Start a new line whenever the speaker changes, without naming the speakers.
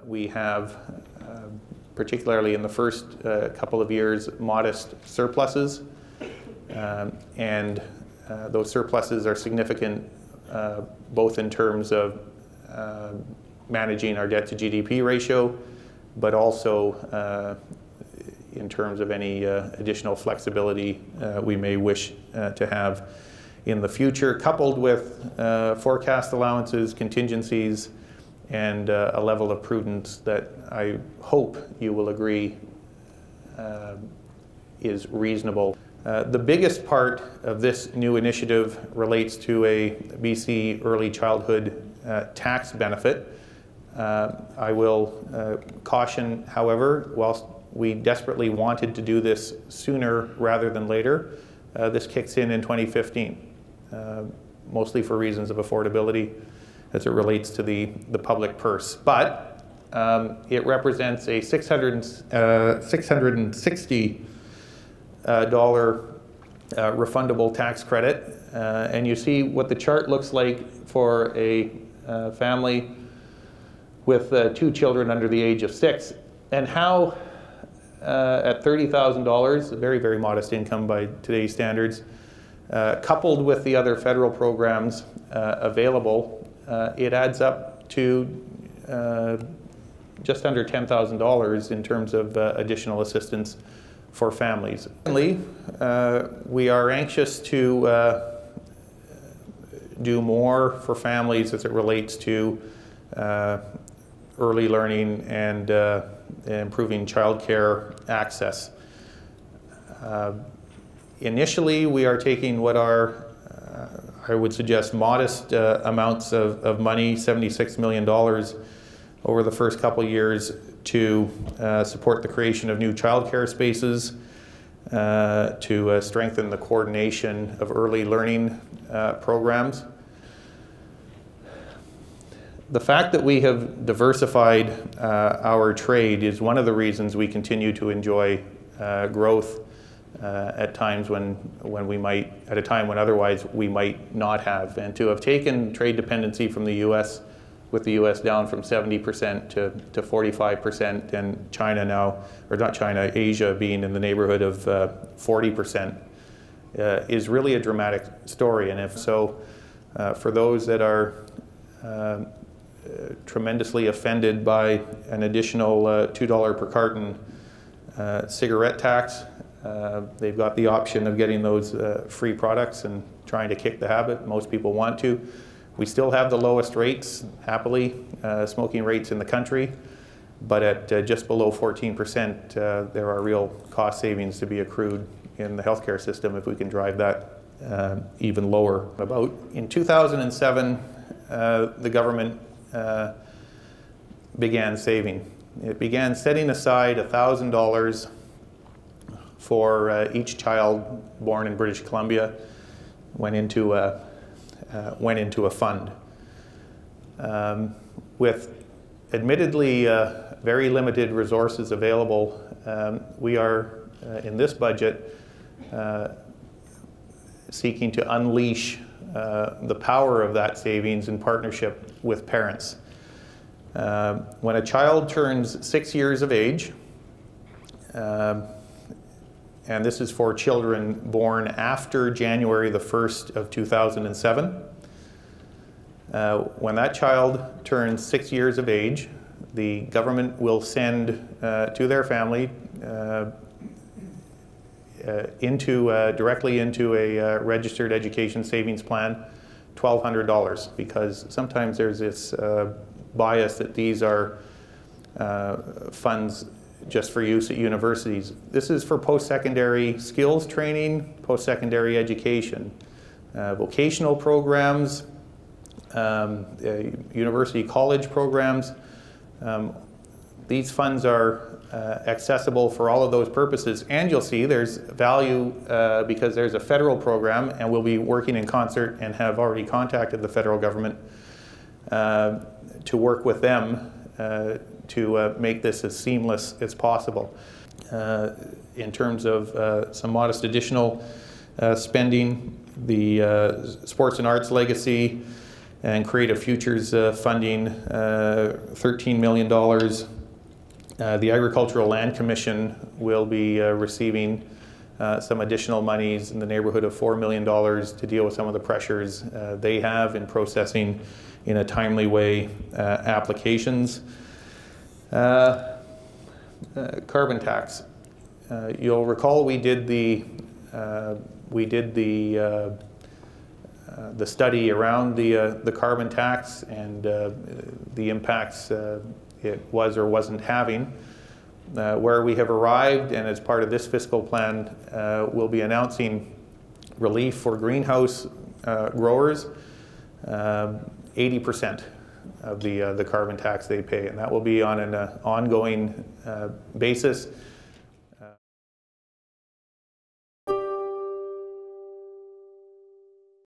We have, particularly in the first couple of years, modest surpluses, and those surpluses are significant both in terms of managing our debt to GDP ratio, but also in terms of any additional flexibility we may wish to have in the future, coupled with forecast allowances, contingencies, and a level of prudence that I hope you will agree is reasonable. The biggest part of this new initiative relates to a BC early childhood tax benefit. I will caution, however, whilst we desperately wanted to do this sooner rather than later, this kicks in 2015, mostly for reasons of affordability as it relates to the public purse. But it represents a $660 refundable tax credit. And you see what the chart looks like for a family with 2 children under the age of 6, and how at $30,000, a very, very modest income by today's standards, coupled with the other federal programs available, it adds up to just under $10,000 in terms of additional assistance for families. Secondly, we are anxious to do more for families as it relates to early learning and improving childcare access. Initially, we are taking what are, I would suggest, modest amounts of money, $76 million over the first couple years, to support the creation of new childcare spaces, to strengthen the coordination of early learning programs. The fact that we have diversified our trade is one of the reasons we continue to enjoy growth at times when we might, at a time when otherwise we might not have. And to have taken trade dependency from the U.S., with the U.S. down from 70% to 45%, and China now, or not China, Asia being in the neighborhood of 40%, is really a dramatic story. And if so, for those that are tremendously offended by an additional $2 per carton cigarette tax, they've got the option of getting those free products and trying to kick the habit. Most people want to. We still have the lowest rates, happily, smoking rates in the country, but at just below 14%, there are real cost savings to be accrued in the healthcare system if we can drive that even lower. In 2007, the government began saving. It began setting aside $1,000 for each child born in British Columbia, went into a fund. With admittedly very limited resources available, we are in this budget seeking to unleash the power of that savings in partnership with parents. When a child turns 6 years of age, and this is for children born after January the 1st of 2007. When that child turns 6 years of age, the government will send to their family directly into a registered education savings plan, $1,200, because sometimes there's this bias that these are funds just for use at universities. This is for post-secondary skills training, post-secondary education, vocational programs, university college programs. These funds are accessible for all of those purposes, and you'll see there's value because there's a federal program, and we'll be working in concert and have already contacted the federal government to work with them to make this as seamless as possible. In terms of some modest additional spending, the Sports and Arts Legacy and Creative Futures funding, $13 million. The Agricultural Land Commission will be receiving some additional monies in the neighborhood of $4 million to deal with some of the pressures they have in processing in a timely way applications. Carbon tax. You'll recall we did the study around the carbon tax and the impacts it was or wasn't having. Where we have arrived, and as part of this fiscal plan, we'll be announcing relief for greenhouse growers, 80% of the carbon tax they pay, and that will be on an ongoing basis.